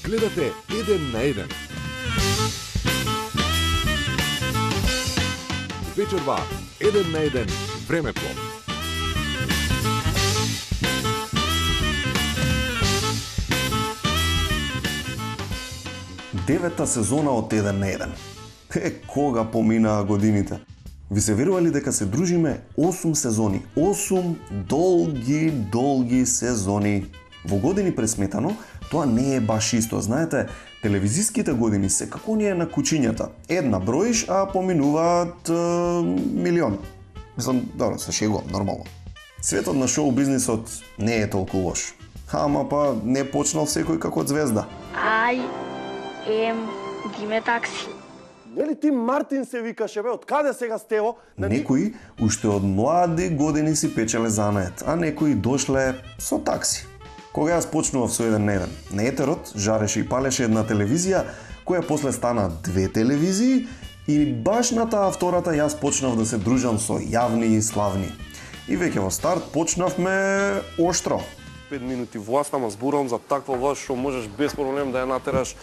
Гледате еден на еден. Вечерва еден на еден времеплов. Девета сезона од еден на еден. Кога поминаа годините? Ви се верували дека се дружиме 8 сезони? 8 долги сезони. Во години пресметано, тоа не е баш исто. Знаете, телевизиските години се како ние на кучињата. Една броиш, а поминуваат милион. Мислам, добро, се шегувам, нормално. Светот на шоу-бизнисот не е толку лош. Ама па не почнал секој како звезда. I am Диме Такси. Нели ти Мартин се викаше, бе, од каде сега стево? Некои уште од млади години си печеле занает, а некои дошле со такси. Кога јас почнував со еден на еден, на етерот жареше и палеше една телевизија, која после стана две телевизии и баш на таа втората јас почнав да се дружам со јавни и славни. И веќе во старт почнавме оштро. 5 минути власт, ама зборувам за таква власт што можеш без проблем да ја натераш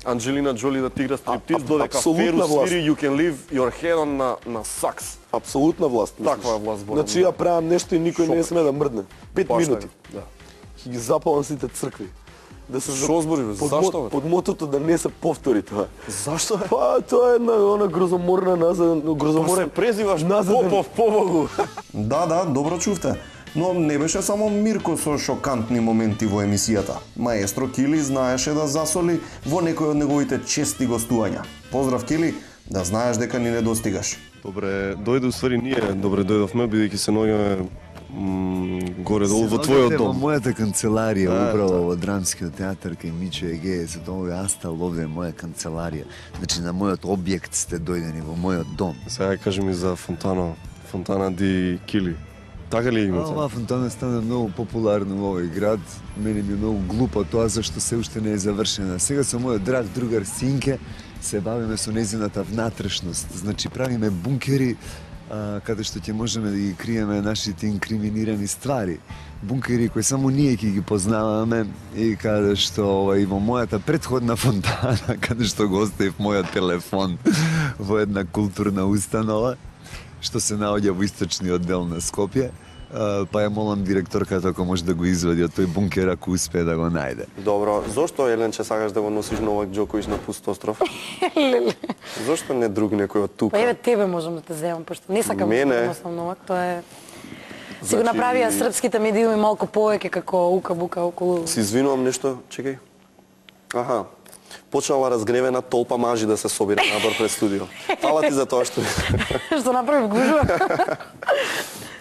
Анджелина Джоли да ти игра стриптиз, додека Феру свири You Can Leave Your Head On на сакс. Апсолутна власт. Таква е власт, зборувам. Значи ја правам нешто и никој не сме да мрдне. 5 минути. Да. Ги запалам сите цркви. Да се Шо збори, бе? Зашто, бе? Под мотото да не се повтори тоа. Зашто е? Па тоа е една грозоморна назад, грозоморен. Се презиваш назаден. Попов побогу. Да, добро чувте. Но не беше само Мирко со шокантни моменти во емисијата. Маестро Кили знаеше да засоли во некој од неговите чести гостувања. Поздрав Кили, да знаеш дека ни не достигаш. Добре, дојде уствари ние, добре дојдовме, бидејќи се наоѓаме горе-долу во твојот Во дом. мојата канцеларија, управо во Драмскиот театар кај Мичо Егеец, тоа Астал, овде е моја канцеларија. Значи на мојот објект сте дојдени во мојот дом. Сега кажи ми за Фонтана ди Кили. Така ли имате? Оваа фонтана стана многу популарна во овој град. Мене ми е многу глупо тоа зашто се уште не е завршена. Сега со мојот драг другар Синке се бавиме со незината внатрешност. Значи правиме бункери каде што ќе можеме да ги криеме нашите инкриминирани ствари. Бункери кои само ние ќе ги познаваме и каде што и во мојата претходна фонтана, каде што го оставив мојот телефон во една културна установа, што се наоѓа во источниот дел на Скопје, па ја молам директорката ако може да го извади од тој бункер ако успее да го најде. Добро, зошто Еленче сакаш да го носиш Новак Џоковиќ на пуст остров? Зошто не друг некој од тука? Па еве тебе можам да те земам, пошто не сакам да носам Новак, тоа е... Си го направија српските медиуми малку повеќе како ука-бука околу... Си извинувам нешто, чекај. Аха, почнала разгневена толпа мажи да се собира надвор пред студио. Фала ти за тоа што... Што направив гужва?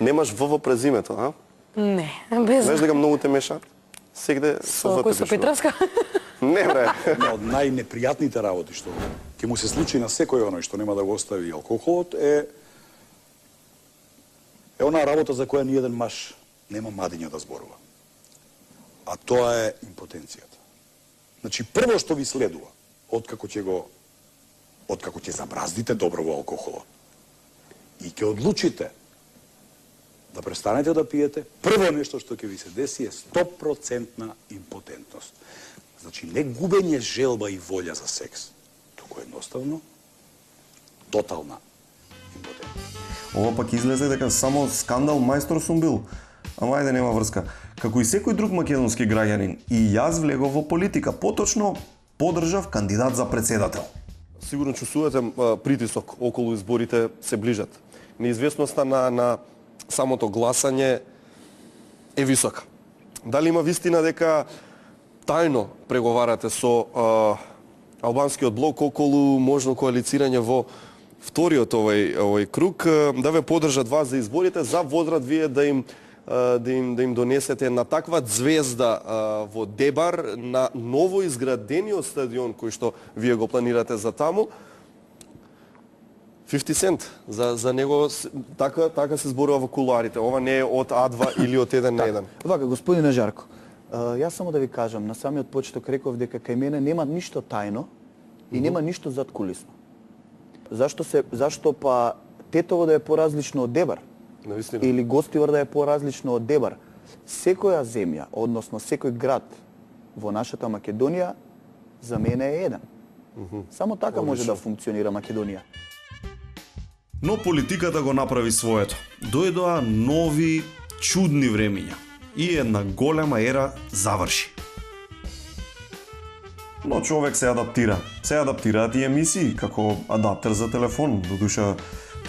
Немаш ВВ през името, а? Не, без... Знаеш дека многу те мешаат? Сегде со ВТ Кој со Петровска? Не, бре. Една од најнепријатните работи што ќе му се случи на секој оној што нема да го остави алкохолот е онаа работа за која ниеден маж нема мадиња да зборува. А тоа е импотенцијата. Значи прво што ви следува, откако ќе забраздите добро во алкохолот и ќе одлучите да престанете да пиете, прво нешто што ќе ви се деси е 100% импотентност. Значи, не губење желба и волја за секс, туку едноставно тотална импотентност. Ова пак излезе дека само скандал мајстор сум бил. Ама ајде нема врска. Како и секој друг македонски граѓанин, и јас влегов во политика, поточно подржав кандидат за председател. Сигурно чувствувате притисок околу изборите се ближат. Неизвестноста на самото гласање е висока. Дали има вистина дека тајно преговарате со албанскиот блок околу можно коалицирање во вториот овој круг, да ве подржат вас за изборите, за возрат вие да им донесете на таква звезда во Дебар, на ново изградениот стадион кој што вие го планирате за таму. 50 Cent, за него така се зборува во кулуарите. Ова не е од А2 или од 1 на 1. Вака, господине Жарко, јас само да ви кажам, на самиот почеток реков дека кај мене нема ништо тајно и нема ништо задкулисно. Зашто па Тетово да е поразлично од Дебар? Навистина. Или Гостивар да е поразлично од Дебар? Секоја земја, односно секој град во нашата Македонија, за мене е еден. Само така може да функционира Македонија. Но политиката го направи своето. Дојдоа нови, чудни времиња. И една голема ера заврши. Но човек се адаптира. Се адаптираат и емисии, како адаптер за телефон. Додуша,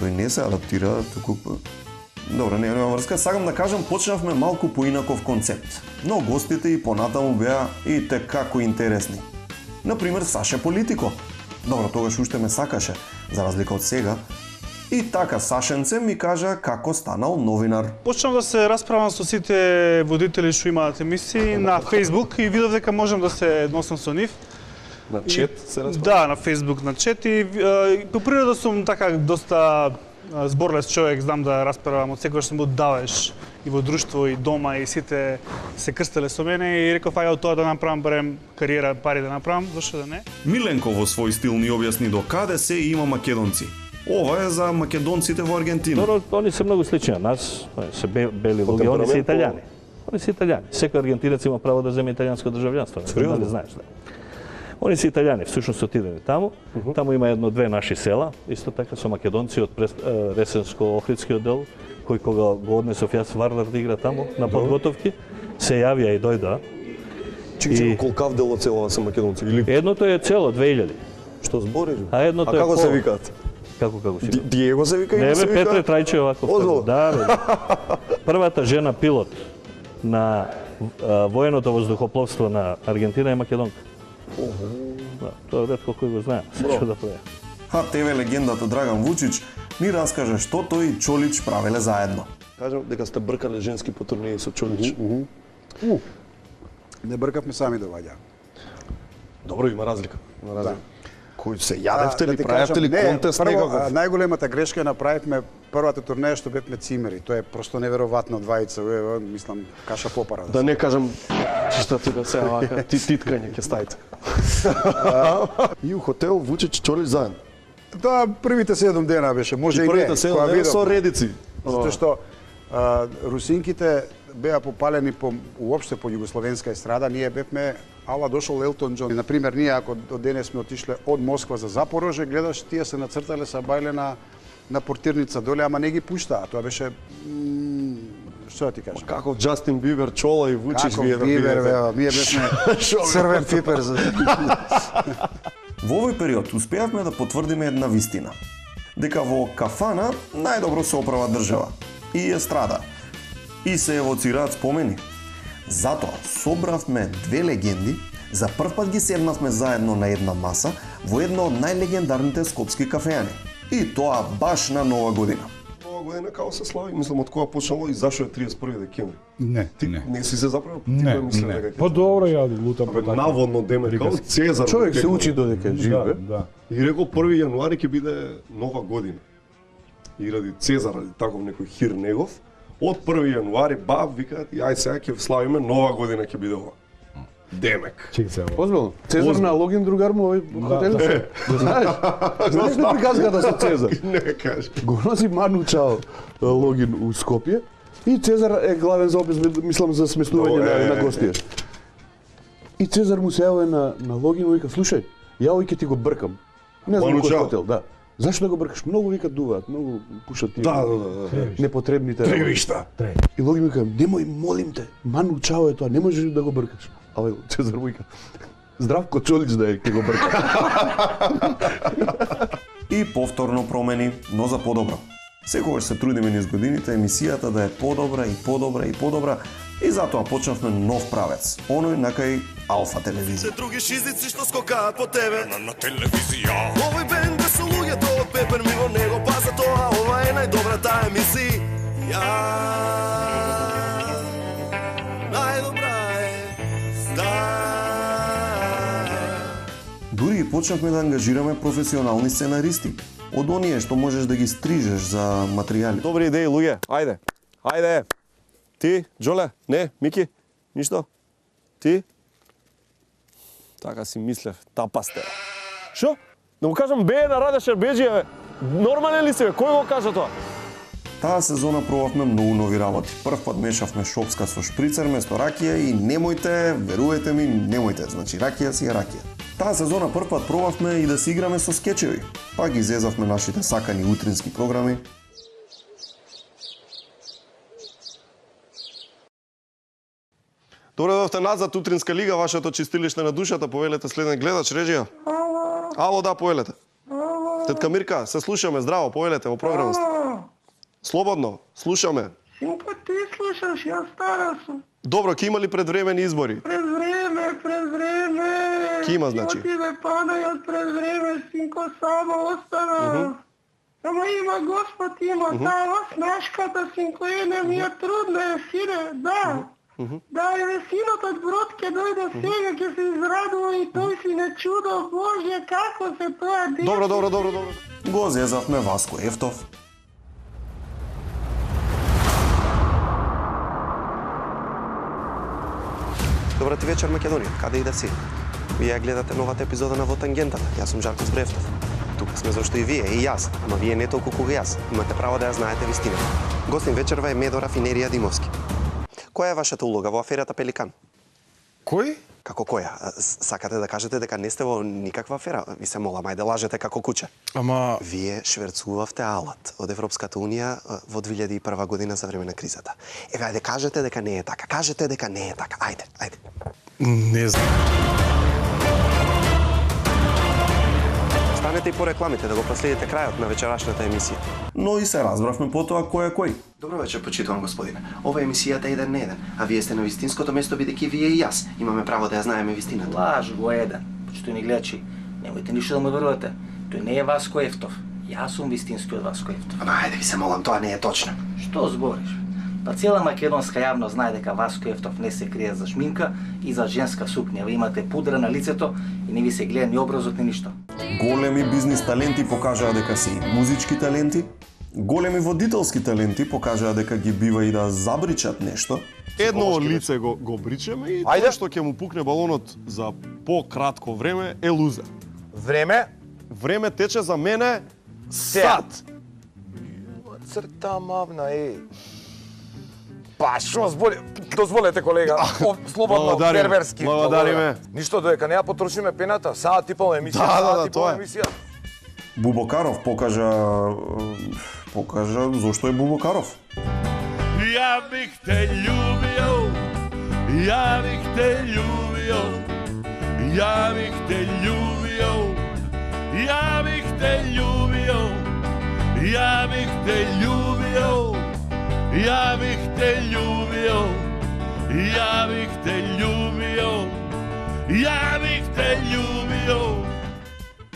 тој не се адаптира, туку... Добро, нема врска. Сакам да кажам, почнавме малку поинаков концепт. Но гостите и понатаму беа и како интересни. Например, Саше Политико. Добро, тогаш уште ме сакаше, за разлика од сега. И така Сашенце ми кажа како станал новинар. Почнав да се расправам со сите водители што имаат емисии на Facebook и видов дека можам да се носам со нив. На чет се расправам? Да, на Facebook, на чет и по природа сум така доста зборлес човек, знам да расправам, од секогаш сум бил давеш и во друштво и дома и сите се крстеле со мене и реков ајде од тоа да направам барем кариера, пари да направам, зашто да не. Миленко во свој стил ни објасни до каде се има македонци. Ова е за македонците во Аргентина. Добро, они се многу слични на нас, се бели луѓе, они се италијани. Они се италијани. Секој аргентинец има право да земе италијанско државјанство, не знам дали знаеш, да. Они се италијани, всушност отидени таму. Таму има едно-две наши села, исто така со македонци од Ресенско-Охридскиот дел, кој кога го однесов јас Вардар да игра таму на подготовки, се јавија и дојдоа. Чекај, колкав дел од селава се македонци? Едното е цело 2000. Што збориш? А едното е како се викаат? Како се вика? Диего се вика? Не бе, Петре Трајче овако. Озбилно? Да, бе. Првата жена пилот на военото воздухопловство на Аргентина е македонка. Да, тоа ретко кој го знае. Што да прави. А ТВ легендата Драган Вучич ни раскаже што тој и Чолич правеле заедно. Кажам дека сте бркале женски по турнеи со Чолич. Не бркавме сами доаѓа. Добро, има разлика. Да. Кој се јадевте ли, правевте ли контест некаков? Најголемата грешка направивме првата турнеја што бевме цимери. Тоа е просто неверојатно двајца, мислам каша попара. Да не кажам што ти да се вака, титкање ќе ставите. И у хотел Вучич Чолич заедно. Тоа првите 7 дена беше, може и не. Првите 7 дена со редици. Затоа што русинките беа попалени уопште по југословенска естрада, ние бевме ала дошол Елтон Џон. Например, ние ако од денес сме отишле од Москва за Запорожје, гледаш тие се нацртале са бајле на портирница доле, ама не ги пуштаа. Тоа беше што да ти кажам? Каков Џастин Бибер, Чола и Вучич вие да бидете. Ние бевме црвен пипер за. Во овој период успеавме да потврдиме една вистина. Дека во кафана најдобро се оправа држава и естрада. И се евоцираат спомени. Затоа собравме две легенди, за прв пат ги седнавме заедно на една маса во една од најлегендарните скопски кафејани. И тоа баш на Нова година. Нова година како се слави? Мислам од кога почнало и зашо е 31 декември? Не си се заправил? Не. Па добро, ја лутам по така. Наводно деме како Цезар. Човек се учи додека жив, бе. Да. И рекол 1 јануари ќе биде Нова година. И ради Цезар, таков некој хир негов, од 1 јануари баб викаат и ај сега ќе славиме Нова година ќе биде ова. Демек. Чекај се. Озбилно, Цезар на Логин другар му овој хотел се. Го знаеш? Знаеш ли приказката со Цезар? Не кажи. Го носи Ману Чао Логин у Скопје и Цезар е главен за опис, мислам за сместување на гостија. И Цезар му се јавува на Логин и вика: "Слушај, ја овој ќе ти го бркам." Не знам кој хотел, да. Зашто да го бркаш? Многу вика дуваат, многу пушат тие. Да. Непотребните. Тревишта. И Логин вика: "Немој, молим те, Ману Чао е тоа, не можеш да го бркаш." А Цезар вика: "Здравко Чолич да е, ќе го брка." И повторно промени, но за подобро. Секогаш се трудиме низ годините емисијата да е подобра и подобра и подобра и затоа почнавме нов правец, оној накај Алфа телевизија. Се други шизици што скокаат по тебе на телевизија. Овој бенд со луѓето од Пепер мимо него, па за тоа ова е најдобрата емисија. Најдобра е Дури и почнавме да ангажираме професионални сценаристи. од оние што можеш да ги стрижеш за материјали. Добри идеи, луѓе. Ајде. Ајде. Ти, Джоле? Не, Мики? Ништо? Ти? Така си мислев, тапа сте. Шо? Да му кажам бе на Раде Шербеджиеве. Нормален ли си бе? Кој го кажа тоа? Таа сезона пробавме многу нови работи. Прв пат мешавме шопска со шприцер место ракија и немојте, верувате ми, немојте, значи ракија си е ракија. Таа сезона прв пат пробавме и да си играме со скечеви. Па ги зезавме нашите сакани утрински програми. Добре дојдовте назад, утринска лига, вашето чистилиште на душата, повелете следен гледач, режија. Ало, да, повелете. Тетка Мирка, се слушаме, здраво, повелете во програмата. Слободно, слушаме. Синко, ти слушаш, јас стара сум. Добро, ке има ли предвремени избори? Пред време. Ке има, значи? Отиде панајот пред време, синко, само остана. Ама има Господ, има таа снашката, синко, не ми е трудно, сине, да. Да, еве синот од Брод ке дојде сега, ке се израдува и тој си не чудо, Боже, како се тоа деси. Добро. Го зезавме Васко Ефтов. Добрати вечер, Македонија. Каде и да си? Вие гледате новата епизода на Во тангентата. Јас сум Жарко Збревтов. Тука сме зашто и вие, и јас, ама вие не толку кога јас. Имате право да ја знаете вистината. Гостин вечерва е Медо Рафинерија Димовски. Која е вашата улога во аферата Пеликан? Кој? Како која? Сакате да кажете дека не сте во никаква афера? Ви се молам, ајде лажете како куче. Ама... Вие шверцувавте алат од Европската Унија во 2001 година за време на кризата. Еве, ајде, кажете дека не е така. Кажете дека не е така. Ајде. Не знам. Станете и по рекламите да го проследите крајот на вечерашната емисија. Но и се разбравме потоа кој е кој. Добро вечер, почитуван господине. Ова е емисијата еден на еден, а вие сте на вистинското место бидејќи вие и јас имаме право да ја знаеме вистината. Лаж го еден. Почитувани гледачи, немојте ништо да му верувате. Тој не е Васко Ефтов. Јас сум вистинскиот Васко Ефтов. Ама ајде ви се молам, тоа не е точно. Што збориш? Па цела македонска јавност знае дека Васко Ефтов не се крие за шминка и за женска сукња. Ви имате пудра на лицето и не ви се гледа ни образот ни ништо. Големи бизнис таленти покажаа дека се и музички таленти. Големи водителски таленти покажаа дека ги бива и да забричат нешто. Едно лице го бричеме и тоа што ќе му пукне балонот за пократко време е лузер. Време? Време тече за мене сат. Црта мавна, Па, шо дозволете, колега, слободно, ферверски. Благодариме. Ништо додека не ја потрошиме пената, саат типова емисија, емисија. Бубокаров покажа зошто е Бубокаров. Ja bih te ljubio, ja bih te ljubio, ja bih te ljubio, ja bih te ljubio, ja bih te ljubio, ja bih te ljubio, ja bih te ljubio, ja bih te ljubio.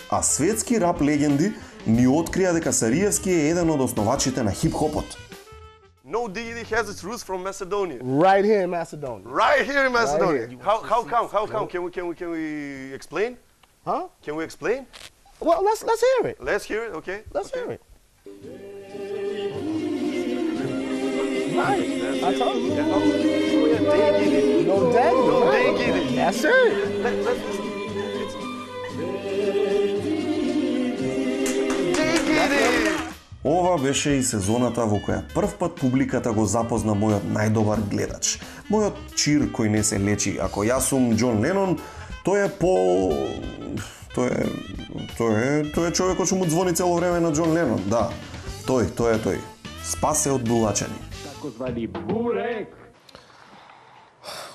А светски рап легенди ни открија дека Сариевски е еден од основачите на хип-хопот. No Diggity has its roots from Macedonia. Right here in Macedonia. Right here in Macedonia. Right here. How come? Can we explain? Huh? Can we explain? Well, let's hear it. Let's hear it. Okay. Let's hear it. Right. I told you. No Diggity. No Diggity. That's it. Let's listen. Ова беше и сезоната во која прв пат публиката го запозна мојот најдобар гледач. Мојот чир кој не се лечи. Ако јас сум Џон Ленон, тој е човекот што му звони цело време на Џон Ленон. Да, тој е. Спасе од булачени. Takozvani burek.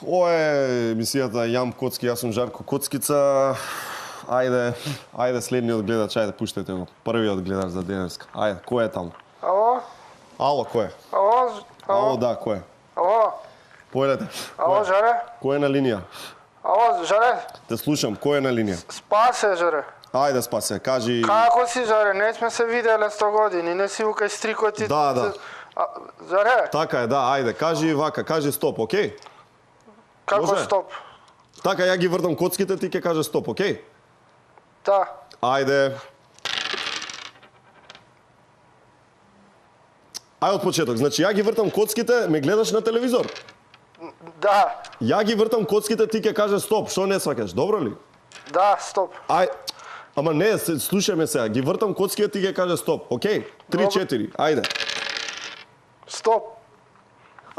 Ова е емисијата Јам Коцки, јас сум Жарко Коцкица. Ајде следниот гледач, ајде пуштете го. Првиот гледач за денеска. Ајде, кој е таму? Ало, кој е? Ало, да, кој е? Појдете. Ало, Жаре? Кој е на линија? Ало, Жаре? Те слушам, кој е на линија? Спасе, Жаре. Ајде, Спасе, кажи... Како си, Жаре? Не сме се виделе 100 години, не си укај стрикоти... Да. Жаре? Така е, да, ајде, кажи вака, кажи стоп, окей? Како стоп? Така, ја ги вртам коцките, ти ќе кажеш стоп, окей? Да. Ајде. Ај од почеток. Значи ја ги вртам коцките, ме гледаш на телевизор. Да. Ја ги вртам коцките, ти ќе кажеш стоп, што не сваќаш, добро ли? Да, стоп. Ај, ама не, слушај ме сега, ги вртам коцките, ти ќе кажеш стоп, окей? 3-4, ајде. Стоп.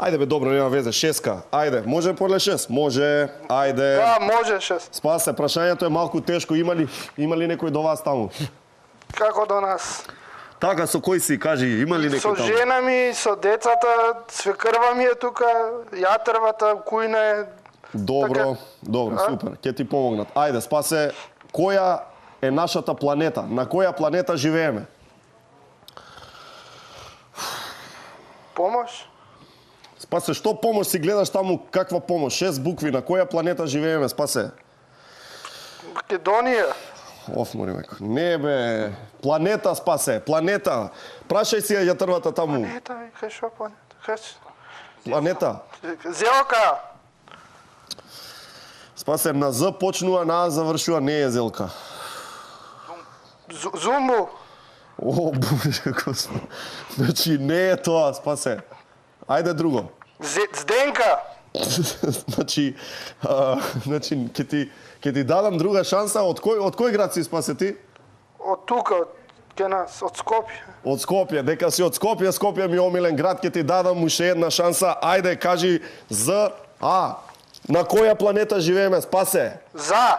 Ајде бе, добро, нема везе, 6-ка, ајде, може подле 6? Може, ајде. Да, може 6. Спасе, прашањето е малку тешко, има ли некој до вас таму? Како до нас? Така, со кој си, кажи, има ли некој Со таму? жена ми, со децата, свекрва ми е тука, јатрвата, кујна е. Добро, добро, супер, ќе ти помогнат. Ајде, Спасе, која е нашата планета? На која планета живееме? Помош? Спасе, што помош си гледаш таму, каква помош? 6 букви, на која планета живееме, Спасе? Македонија. Офмори меко. Не бе, планета, Спасе, планета. Прашај си ја трвата таму. Планета, кај шо планета? Планета. Зелка. Спасе, на З почнува, на А завршува, не е Зелка. Зумбу. О, боже, Господи. Значи, не е тоа, Спасе. Ајде друго. Зденка. Значи, ќе ти дадам друга шанса. Од кој град си, Спасе, ти? Од тука, ке нас, од Скопје. Од Скопје, дека си од Скопје, Скопје ми е омилен град, ќе ти дадам уште една шанса. Ајде, кажи З, А. На која планета живееме, Спасе? За.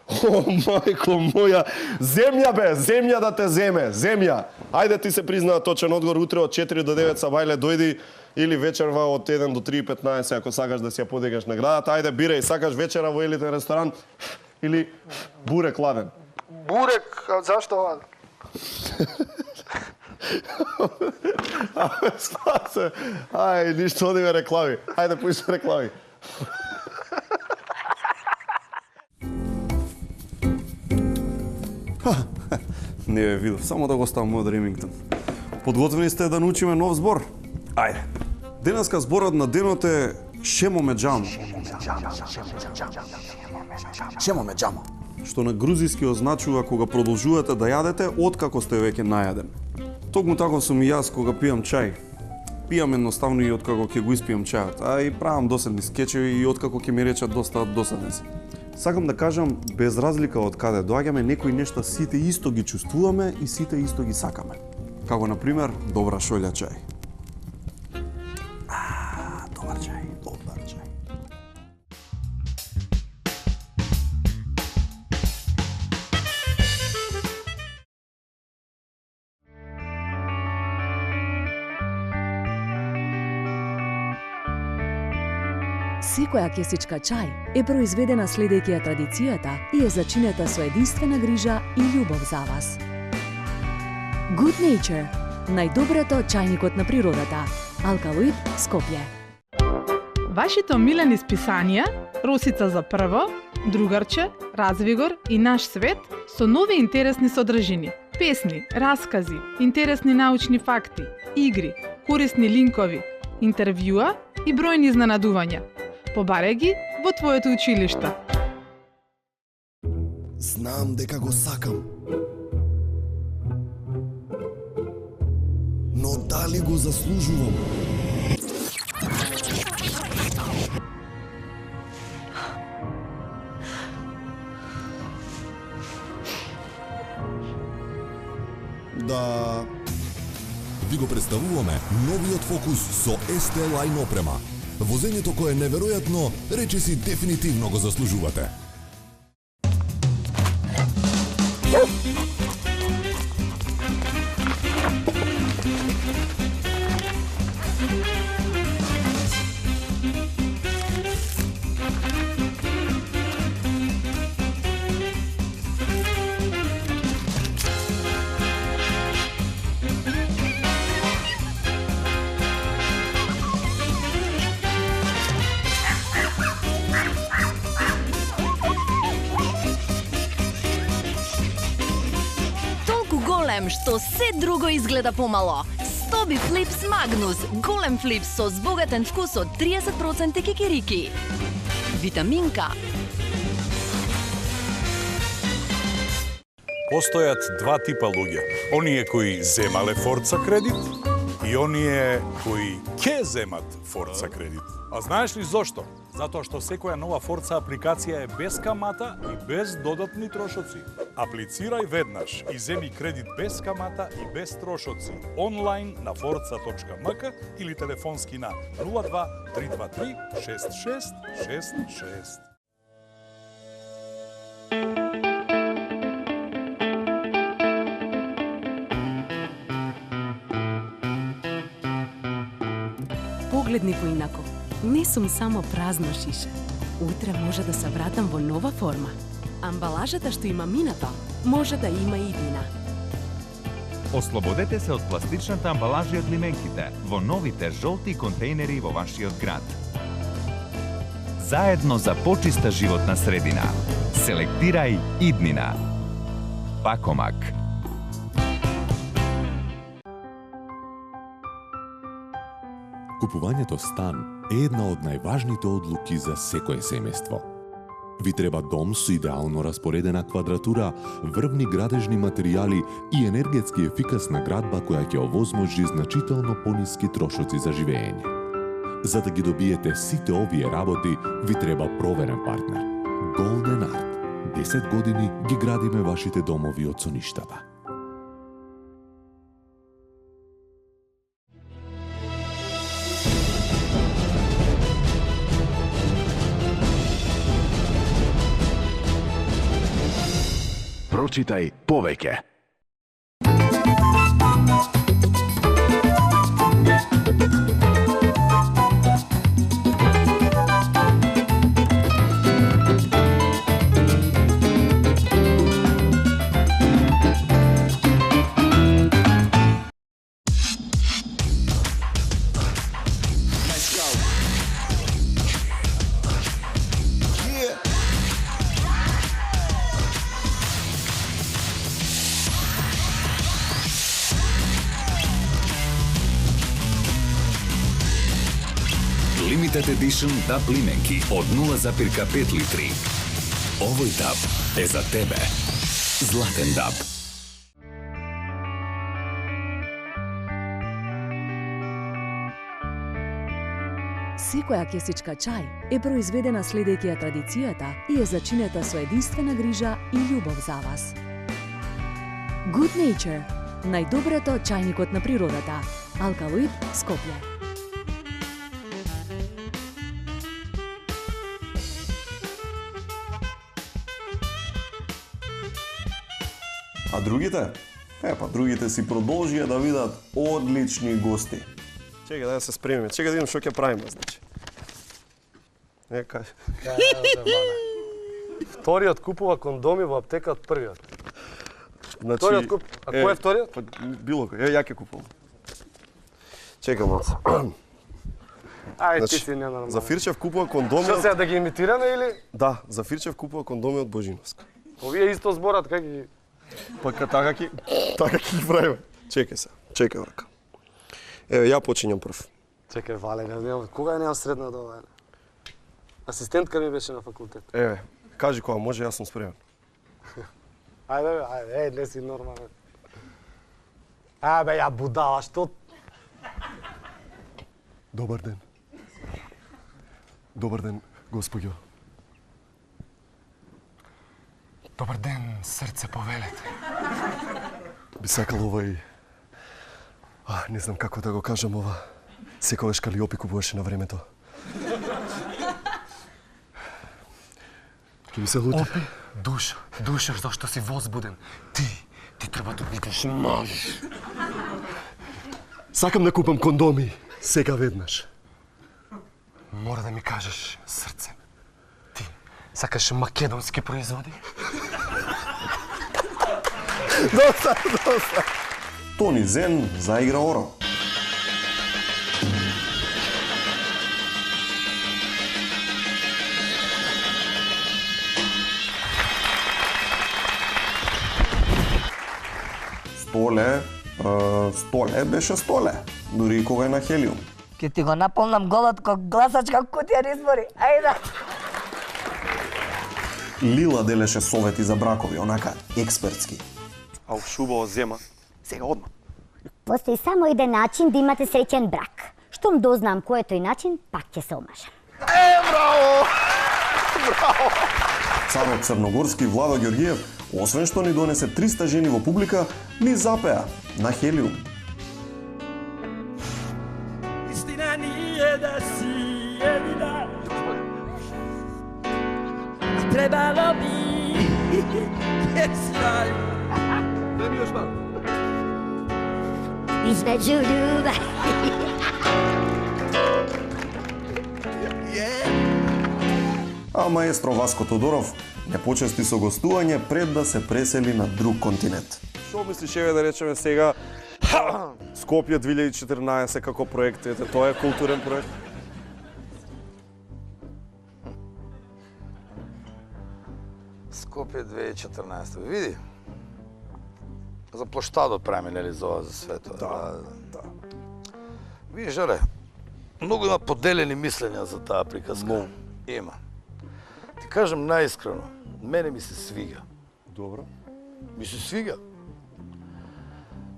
О, мајко моја. Земја бе, земја да те земе, земја. Ајде ти се признава точен одговор, утре од 4 до 9 Сабајле дојди или вечерва од 1 до 3:15 ако сакаш да си ја подигаш наградата. Ајде бирај, сакаш вечера во елитен ресторан или бурек ладен? Бурек, а зашто ладен? Абе, Спасе. Ај, ништо, одиме реклами. Ајде, пујте реклами. Не ве видов, само да го ставам од Ремингтон. Подготвени сте да научиме нов збор? Ајде. Денеска зборот на денот е шемо ме джамо. Шемо ме джамо. Што на грузиски означува кога продолжувате да јадете откако сте веќе најаден. Токму таков сум и јас кога пијам чај. Пијам едноставно и откако ќе го испијам чајот, а и правам доседни скечеви и откако ќе ми речат доста досаден си. Сакам да кажам, без разлика од каде доаѓаме, некои нешта сите исто ги чувствуваме и сите исто ги сакаме. Како, например, добра шолја чај. Добар чај, добар чај. Секоја кесичка чај е произведена следејќи ја традицијата и е зачинета со единствена грижа и љубов за вас. Good Nature, најдоброто чајникот на природата. Алкалоид, Скопје. Вашите омилени списанија, Росица за прво, Другарче, Развигор и Наш свет со нови интересни содржини, песни, раскази, интересни научни факти, игри, корисни линкови, интервјуа и бројни изненадувања. Побарај ги во твоето училиште. Знам дека го сакам. Но дали го заслужувам? Да. Ви го представуваме новиот Фокус со ST Line опрема. Возењето кое е неверојатно, речиси дефинитивно го заслужувате. Што се друго изгледа помало. Стоби Флипс Магнус, голем флипс со збогатен вкус од 30% кикирики. Витаминка. Постојат два типа луѓе. Оние кои земале форца кредит и оние кои ќе земат Форца кредит. А знаеш ли зошто? Затоа што секоја нова Форца апликација е без камата и без додатни трошоци. Аплицирај веднаш и земи кредит без камата и без трошоци. Онлайн на forza.mk или телефонски на 02 323 6666. Погледни поинако. Не сум само празно шише. Утре може да се вратам во нова форма. Амбалажата што има минато, може да има и иднина. Ослободете се од пластичната амбалажа од лименките во новите жолти контейнери во вашиот град. Заедно за почиста животна средина. Селектирај иднина. Пакомак. Купувањето стан е една од најважните одлуки за секое семејство. Ви треба дом со идеално распоредена квадратура, врвни градежни материјали и енергетски ефикасна градба која ќе овозможи значително пониски трошоци за живење. За да ги добиете сите овие работи, ви треба проверен партнер. Golden Art. 10 години ги градиме вашите домови од соништата. Прочитај повеќе. Limited Edition DAB лименки од 0,5 литри. Овој DAB е за тебе. Златен DAB. Секоја кесичка чај е произведена следејќи ја традицијата и е зачинета со единствена грижа и љубов за вас. Good Nature. Најдоброто чајникот на природата. Алкалоид, Скопје. А другите? Другите си продолжија да видат одлични гости. Чекај да се спремиме, чекај да видим што ќе правиме, значи. Кажи. Вториот купува кондоми во аптека од првиот. Значи, Вториот куп... А кој е вториот? Било кој, ја ќе купувам. Чекај малце. Ај, ти си ненормален. Зафирчев купува кондоми. Што сега да ги имитираме или? Да, Зафирчев купува кондоми од Божиновска. Овие исто зборат, как ги... Па така ќе ги правиме. Чекај се, чекај рака. Еве, ја почињам прв. Чекај, Вале, кога е неа средна до ова? Асистентка ми беше на факултет. Еве, кажи кога може, јас сум спремен. Ајде, не си нормален. Бе, ја будала, што? Добар ден. Добар ден, господјо. Добар ден, срце повелете. Би сакал овој... не знам како да го кажам ова. Секогаш Калиопи купуваше на времето. Ке ми се лути. Опи, душа, зашто си возбуден. Ти треба да бидеш маж. Сакам да купам кондоми, сега веднаш. Мора да ми кажеш, срце. Ти сакаш македонски производи? Доста. Тони Зен заигра орал. Столе беше столе, дури и кога е на хелиум. Ке ти го наполнам голот ко гласачка кутија на избори. Ајде. Лила делеше совети за бракови, онака експертски. Ау, шубаво зема. Сега одма. Постои само еден начин да имате среќен брак. Штом дознам кој е тој начин, пак ќе се омажам. Браво! Браво! Царот Црногорски Владо Ѓорѓиев, освен што ни донесе 300 жени во публика, ни запеа на Хелиум. Истина nije da si jedina, a trebalo bi jesaj. Дай ми još malo. Između ljubavi. А маестро Васко Тодоров не почести со гостување пред да се пресели на друг континент. Што мислиш, еве да речеме сега Скопје 2014 како проект, ете, тоа е културен проект? Скопје 2014. Види. За площадот правиме, нели, за свето. Да. Видиш, Жоре, многу има поделени мислења за таа приказка. Има. Ти кажем наискрено, мене ми се свига. Добро. Ми се свига.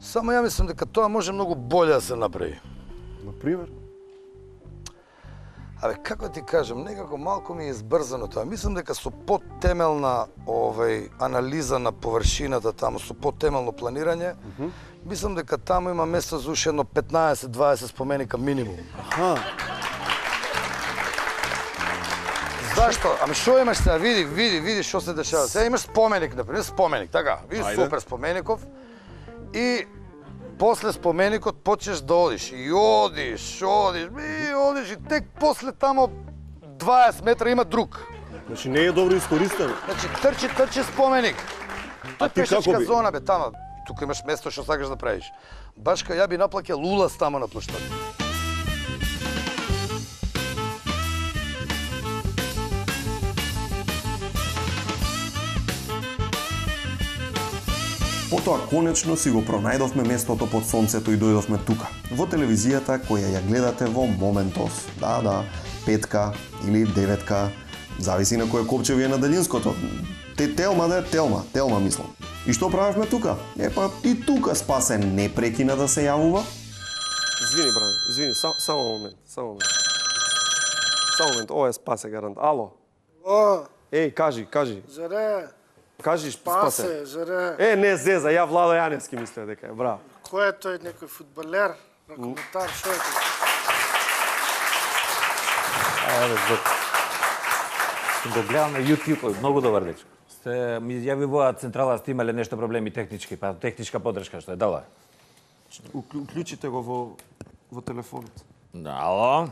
Само ја мислам дека тоа може многу боле да се направи. Например? Абе, како ти кажем, некако малку ми е избрзано тоа. Мислам дека со потемелна анализа на површината таму, со потемелно планирање, мислам дека таму има место за уште едно 15-20 споменика минимум. Зашто? Ами шо имаш сега? Види шо се дешава. Сега имаш споменик, например, така. Видиш супер спомеников и после споменикот почнеш да одиш. И одиш и тек после тамо 20 метра има друг. Значи не е добро искористено. Значи трчи споменик. Тоа е пешачка зона, бе, тама. Тука имаш место што сакаш да правиш. Башка, ја би наплакал улаз тамо на площад. Потоа конечно си го пронајдовме местото под сонцето и дојдовме тука, во телевизијата која ја гледате во моментос. Да, 5-ка или 9-ка, зависи на кое копче ви е на далинското. Телма мислам. И што правевме тука? Епа и тука Спасе не прекина да се јавува. Извини, само момент, ова е Спасе гарант. Ало. Еј, кажи. Заре. Кажи Спасе. Заре. Не зеза, ја Владо Јаневски мислев дека е, браво. Кој е тој, некој фудбалер, ракометар, шо е тој? Го гледам на YouTube, многу добар дечко. Ми јавиваа централа, сте имале нешто проблеми технички, па техничка подршка што е дала. Уклучите го во телефонот. Ало?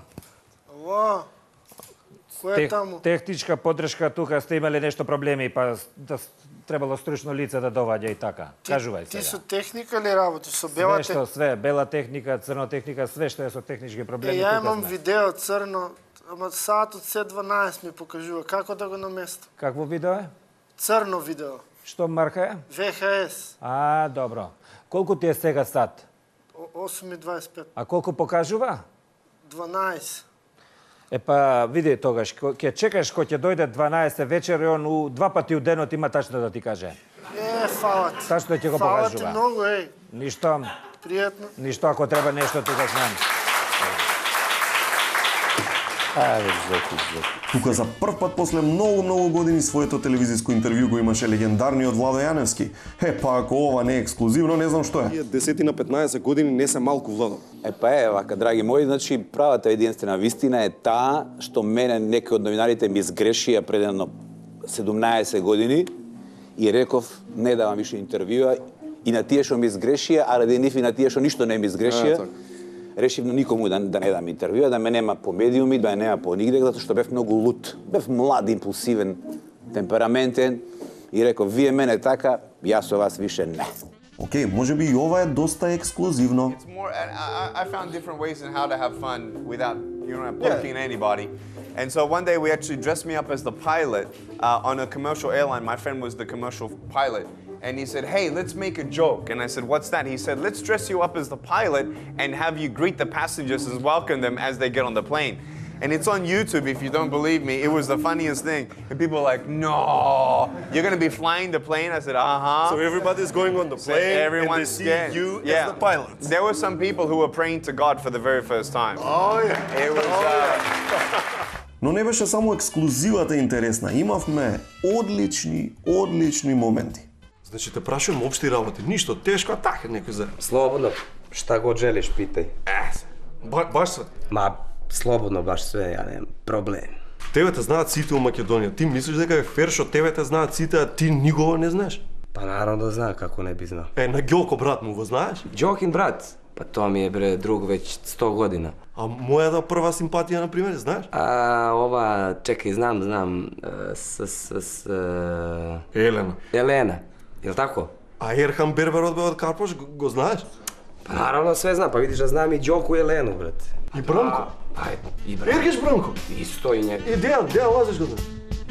Кој е таму? Техничка подршка, тука сте имале нешто проблеми, па требало стручно лице да доваѓа и така. Кажувај сега. Ти со техника ли работиш, со бела техника? Све, бела техника, црна техника, све што е со технички проблеми. Ја имам видео црно, ама саатот C12 ми покажува, како да го наместам? Какво видео е? Црно видео. Што марка е? VHS. Добро. Колку ти е сега сат? 8:25. А колку покажува? 12. Епа, види тогаш, ќе чекаш кој ќе дојде 12 вечер и он 2 пати у денот има тачно да ти каже. Фала ти. Тачно ќе го покажува. Фала ти многу, Ништо. Пријатно. Ништо, ако треба нешто, тука знам. Тука за прв пат после многу години своето телевизиско интервју го имаше легендарниот Владо Јаневски. Па ако ова не е ексклузивно, не знам што е. 10 на 15 години не се малку, Владо. Вака, драги мои, значи правата единствена вистина е таа што мене некои од новинарите ми сгрешија пред едно 17 години и реков не давам више интервјуа и на тие што ми сгрешија, а ради нив и на тие што ништо не ми сгрешија. Решив на никому да не дам интервјуа, да ме нема по медиуми, да ме нема по нигде, затоа што бев многу лут. Бев млад, импулсивен, темпераментен и реков, вие мене така, јас со вас више не. Океј, може би и ова е доста ексклузивно. I found different ways in how to have fun without, poking anybody. And so one day we actually dressed me up as the pilot on a commercial airline. My friend was the commercial pilot. And he said, hey, let's make a joke. And I said, what's that? He said, let's dress you up as the pilot and have you greet the passengers and welcome them as they get on the plane. And it's on YouTube if you don't believe me. It was the funniest thing. And people were like, no, you're going to be flying the plane? I said, uh-huh. So everybody's going on the plane and they see you as the pilot. There were some people who were praying to God for the very first time. Oh, yeah. It was... Но не беше само ексклузивата интересна, имавме одлични моменти. Значи те прашувам општи работи, ништо тешко, а така некој за... Слободно, šta god želiš, pitaj. Баш све? Ma, slobodno baš sve, ja nemam problem. Тебе те знаат сите у Македонија. Ти мислиш дека е фер што тебе те знаат сите, а ти никого не знаеш? Pa naravno da znam, kako ne bi znao. На Ѓоко брат му го знаеш? Đokin brat? Pa to mi je bre drug već 100 godina. A moja prva simpatija, na primjer, znaš? A ova, čekaj, znam, Елена. Елена, jel' tako? A Erhan Berber od Karpoš, go znaš? Pa naravno sve znam, pa vidiš da znam i Đoku i Elenu, brate. I Branko? Pa i Branko. Ergiš Branko? Isto i njega. I Dejan Laziš go znaš?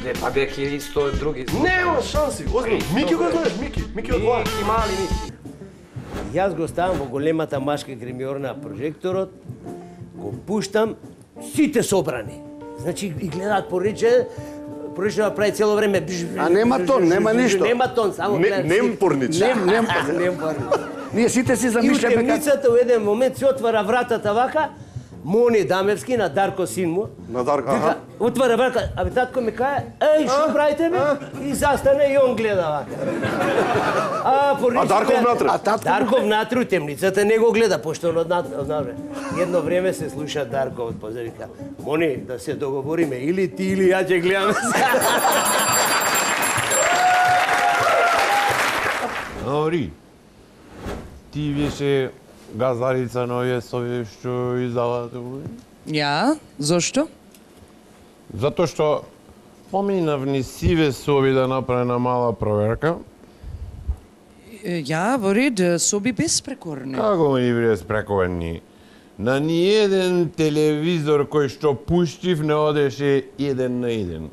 Ne, pa Bek je isto drugi. Nema šansi, ozbiljno. Miki го знаеш, Мики од Ваја. Мики, мали Мики. Јас го ставам во големата машка гримьор на прожекторот, го пуштам, сите собрани. Значи и гледаат порече прави цело време. А нема тон, нема ништо. Нема тон, само гледаат. Немпорнич. Немпорнич. Ние сите си И у замишляме темницата у еден момент се отвара вратата вака, Мони Дамевски на Дарко син му. На Дарко, аха. Отвара врата, абе татко ми каже, еј, што правите бе? И застане и он гледа вака. А Дарков натре? Дарков натре у темницата не го гледа, пошто он однавре. Едно време се слуша Дарков од позади, вика, Мони, да се договориме, или ти или ја ќе гледаме. Добри, ти беше газарица на овие сове што издавате овие? Ја? Зошто? Затоа што поминав ни сиве соби да направена мала проверка. Ја, во ред, соби безпрекорни. Како ни безпрекорни? На ниеден телевизор кој што пуштив не одеше 1 на 1.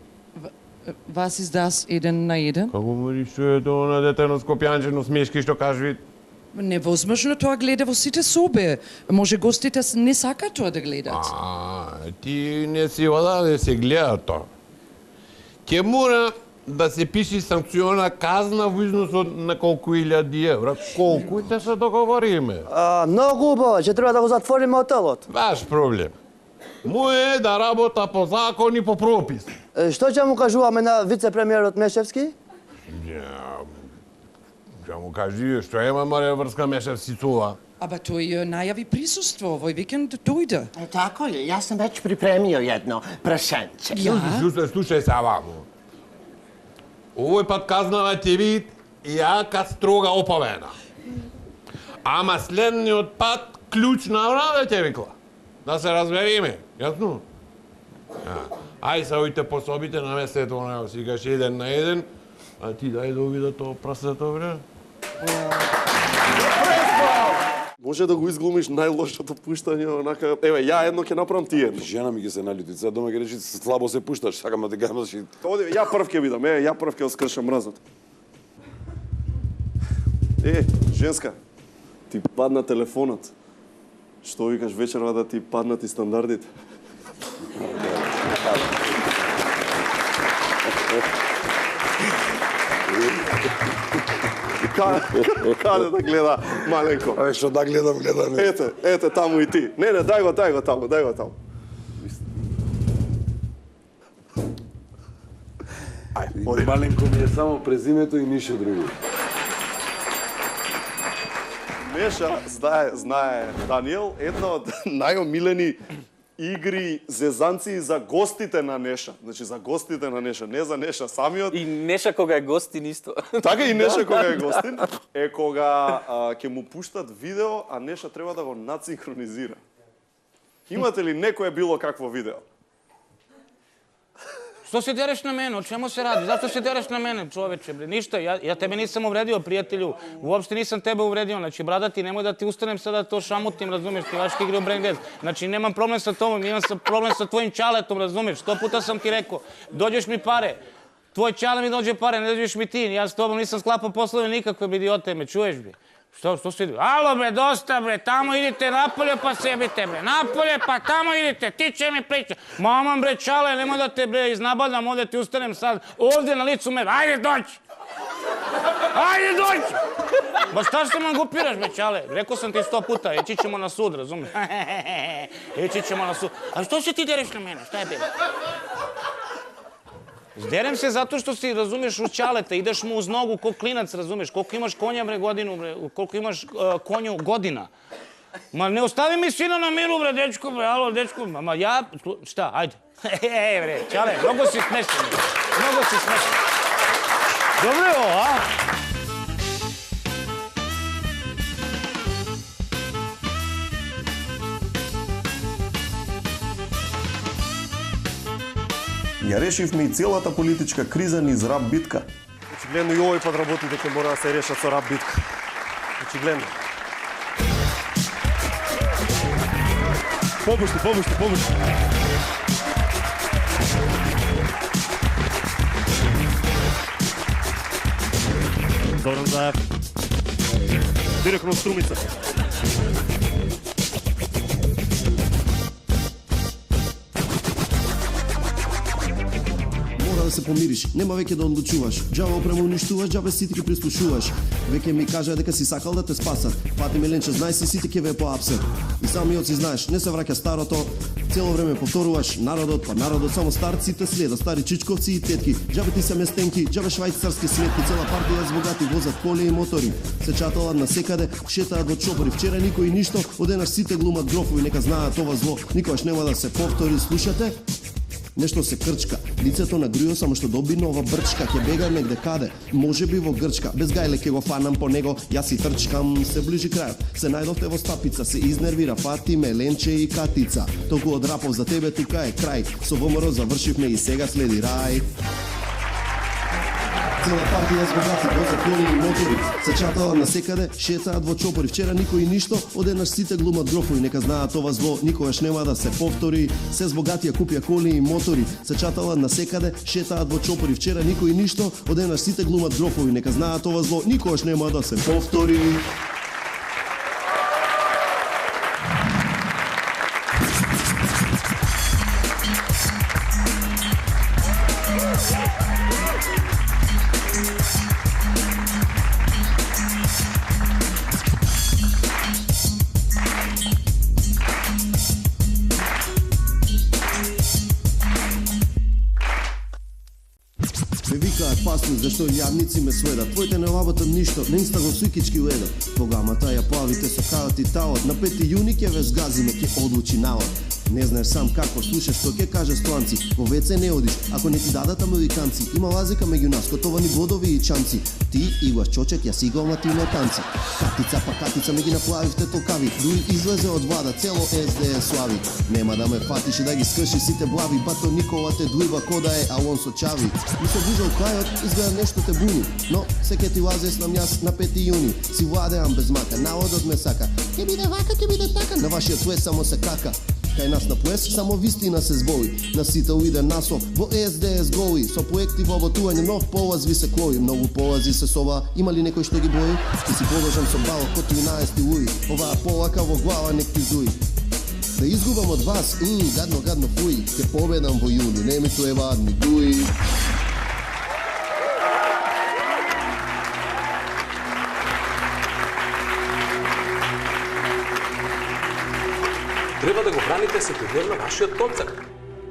Was ist das, 1 на 1? Како мори што е тоа на детено скопјанчено смешки што кажи? Невозможно тоа гледа во сите соби. Може гостите не сакаат тоа да гледат. Ти не си одаде се гледа тоа. Ќе мора да се пише санкциона казна во износот на колку илјади евра. Колку да се договориме? Многу убаво, ќе треба да го затвориме хотелот. Ваш проблем. Мој е да работа по закон и по пропис. Што ќе му кажуваме на вице-премиерот Мешевски? Ќе му кажи што ема Марија Врска Мешевски тоа. Aba тој најави присуство, овој викенд дојде. Тако ли? Јас сам веќе припремио едно прашенце. Слушај се авамо. Овој пат казнава ќе биде јака строга опомена. Ама следниот пат клjuč на врата ќе викла. Да се разбериме, јасно? Ај се ојте пособите на местето, не си кажеш 1 на 1, а ти дај да увида тоа прасето време. Може да го изглумиш најлошото пуштање, онака, еве, ја едно ќе направам ти едно. Жена ми ќе се налјути, сега дома ќе речи слабо се пушташ, сакам да те гамаш и... Оди, ја прв ќе видам, ја прв ќе скршам мразот. Женска, ти падна телефонот. Што викаш вечерва да ти паднат и стандардите? Каде да гледа маленко? Што да гледам. Ете, таму и ти. Не, дај го таму. Ајде, маленко ми е само презимето и ништо друго. Неша знае Даниел, една од најомилени игри зезанци за гостите на Неша. Значи за гостите на Неша, не за Неша самиот. И Неша кога е гостин исто. Така и Неша кога е гостин е кога ќе му пуштат видео, а Неша треба да го надсинхронизира. Имате ли некое било какво видео? Што се дереш на мене? О чему се ради? Зашто се дереш на мене, човече, бре? Ништо, ја тебе нисам увредио, пријателju. Уопште нисам тебе увредио. Значи, брада ти, немој да ти устанем сега да то шамутим, разумеш, ти вашки игри у Бренгез. Значи, немам проблем со тобом, имам проблем со твоим чалетом, разумеш? 100 пута сам ти рекол. Доđеш ми паре. Твој чале ми доđe паре, не доđеш ми ти. Јас с тобом нисам склапал послови никакве, би идиоте, ме чуеш би. Što se ide? Alo bre, dosta bre, tamo idite napolje pa sebite bre, napolje pa tamo idite, ti će mi priča. Mama bre, čale, nemoj da te bre iznabadam, ovdje ti ustanem sad, ovdje na licu mene, ajde doći! Ajde doći! Ba šta se man gupiraš bre, čale? Rekao sam ti 100 puta, ići ćemo na sud, razumiješ? Ići ćemo na sud. A što se ti dereš na mene, šta je bilo? Zderem se zato što si, razumiješ, u čaleta, ideš mu uz nogu ko klinac, razumiješ, koliko imaš konja, bre, godinu, bre, koliko imaš konju godina. Ma ne ostavi mi sina na miru, bre, dečko, bre, alo, dečko, ma ja, šta, ajde. Bre, čale, mnogo si smešan, mnogo si smešan. Dobro je ovo, a? Ја решивме и целата политичка криза низ рап битка. Очигледно и овој пат работите ќе мора да се решат со рап битка. Очигледно. Помоште. Зоран Заев. Директно од Струмица. Да се помириш, нема веќе да одлучуваш. Џабе опрема уништуваш, џабе сите ќе прислушуваш. Веќе ми кажа дека си сакал да те спасат. Пати ме ленче, знај си, сите ќе ве поапсат. И самиот си знаеш, не се враќа старото. Цело време повторуваш, народот, па народот, само старците следа, стари чичковци и тетки. Џабе ти се местенки, џабе швајцарски сметки, цела партија з богати возат коли и мотори. Се чаталат на секаде, шетаат во чопори. Вчера никој ништо, оденаш сите глумат грофови, нека знаат ова зло. Никогаш нема да се повтори, слушате? Нешто се крчка, лицето на Грио само што доби нова брчка, ќе бега негде каде, може би во Грчка, без гајле ќе го фанам по него, јас си трчкам, се ближи крајот, се најдовте во стапица, се изнервира Фатиме, Ленче и Катица, толку од рапов за тебе тука е крај, со ВМРО завршивме и сега следи рај. Цела партија с богати возат коли и мотори, се чатала на секаде, шетаат во чопори. Вчера никој ништо, одеднаш сите глумат грофови, нека знаат ова зло, никогаш нема да се повтори. Се с богатија купија коли и мотори, се чатала на секаде, шетаат во чопори. Вчера никој ништо, одеднаш сите глумат грофови, нека знаат ова зло, никогаш нема да се повтори. Зашто јадници ме сведат, твоите не лаботам ништо, не инстагон свикички уедат. Програмата ја поавите со каот и таот, на 5 јуни ќе ве згазиме, ќе одлучи наод. Не знаеш сам како, слушаш што ќе каже стоанци, во ВЦ не одиш, ако не ти дадат американци, има лазика меѓу нас, котовани водови и чамци. Ти играш чочек, јас играм на тиме танци. Катица па катица ме ги наплавивте толкави, дури излезе од влада, цело СДС слави. Нема да ме фатиш и да ги скрши сите блави, бато Никола те дујва кода е Алонсо Чави. И се ближал крајот, изгледа нешто те буни, но се ке ти лазеснам јас на 5 јуни. Си владеам без мака, народот ме сака. Ке биде вака, ке биде така, на вашиот суе само се кака. Кај нас на плес само вистина се збори. На сите уиде насо во СДС голи. Со проекти во работување нов полаз ви се клои. Многу полази се сова. Има ли некој што ги брои? Ке си продолжам со бал код 13 луи. Оваа полака во глава нек ти зуи. Да изгубам од вас, гадно фуи. Ке победам во јуни, не ми требаат ми дуи. Треба да го браните секојдневно вашиот концерт.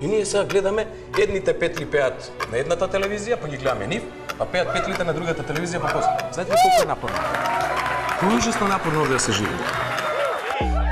И ние сега гледаме едните петли пеат на едната телевизија, па ги гледаме нив, а пеат петлите на другата телевизија па после. Знаете ли колку е напорно? Колку ужасно напорно овде да се живи.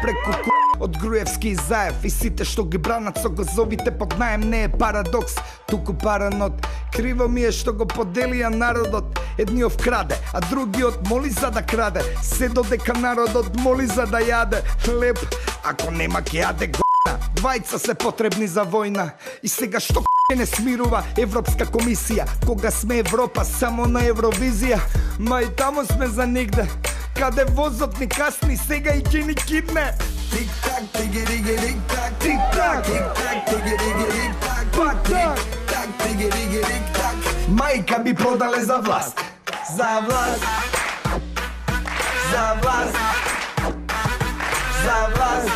Преку од Груевски и Заев и сите што ги бранат со газовите под наем не е парадокс, туку паранот. Криво ми е што го поделија народот. Едниот краде, а другиот моли за да краде. Се додека народот моли за да јаде хлеб, ако нема ќе јаде г***на. Двајца се потребни за војна. И сега што не смирува Европска комисија, кога сме Европа само на Евровизија. Ма и тамо сме за нигде, каде возот ни касни, сега и ќе ни кидне. Тик-так, тиги-риги-рик-так, тик-так, тик-так, тиги-риги-рик-так, тик-так, тиги-риги-рик-так. Мајка би продале за власт, за власт, za vlast, za vlast.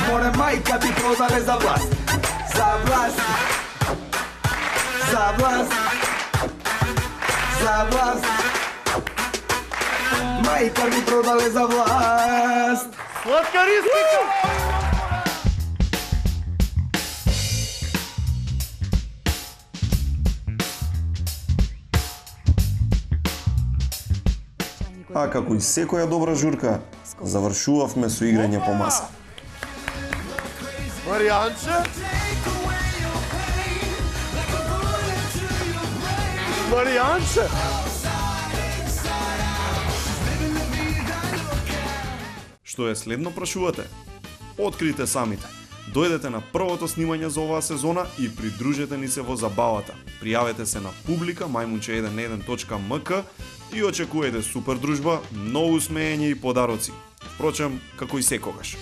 Море мајка би продале за власт, за власт, за власт, за власт. Мајка би продале за власт. Сладка ристика! А како и секоја добра журка, завршувавме со играње по маса. Маријанче? Маријанче? Што е следно, прашувате? Открите самите. Дојдете на првото снимање за оваа сезона и придружете ни се во забавата. Пријавете се на публика majmunče1.1.mk и очекувајте супер дружба, многу смеење и подароци. Впрочем, како и секогаш.